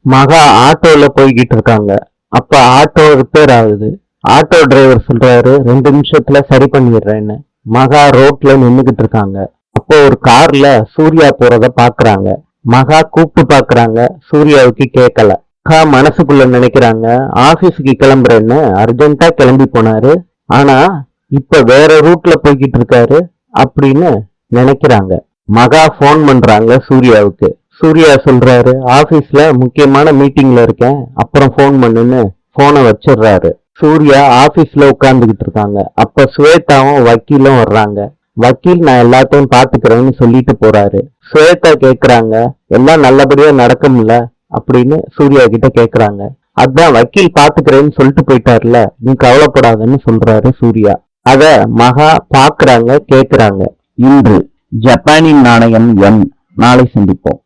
மகா ஆட்டோல போய்கிட்டு இருக்காங்க. அப்ப ஆட்டோ ரிப்பேர் ஆகுது. ஆட்டோ டிரைவர் சொல்றாரு 2 நிமிஷத்துல சரி பண்ணிடுறேன்னு. மகா ரோட்ல நின்னுகிட்டு இருக்காங்க. அப்போ ஒரு கார்ல சூர்யா போறத பாக்குறாங்க. மகா கூப்பிட்டு பாக்குறாங்க, சூர்யாவுக்கு கேட்கல. மகா மனசுக்குள்ள நினைக்கிறாங்க, ஆபீஸுக்கு கிளம்புறேன்னு அர்ஜென்ட்டா கிளம்பி போனாரு. ஆனா இப்ப வேற ரூட்ல போய்கிட்டு இருக்காரு அப்படின்னு நினைக்கிறாங்க. மகா போன் பண்றாங்க சூர்யாவுக்கு. சூர்யா சொல்றாரு, ஆபீஸ்ல முக்கியமான மீட்டிங்ல இருக்கேன், அப்புறம் போன் பண்ணுன்னு போனை வச்சிடுறாரு. சூர்யா ஆபீஸ்ல உட்கார்ந்துகிட்டு இருக்காங்க. அப்ப ஸ்வேதாவும் வக்கீலும் வர்றாங்க. வக்கீல் நான் எல்லாத்தையும் பாத்துக்கிறேன்னு சொல்லிட்டு போறாரு. ஸ்வேதா கேக்குறாங்க, எல்லாம் நல்லபடியா நடக்கும்ல அப்படின்னு சூர்யா கிட்ட கேக்குறாங்க. அதான் வக்கீல் பாத்துக்கிறேன்னு சொல்லிட்டு போயிட்டாருல, நீ கவலைப்படாதன்னு சொல்றாரு சூர்யா. அத மகா பாக்குறாங்க, கேக்குறாங்க. இன்று ஜப்பானின் நாணயம் yen. நாளை சந்திப்போம்.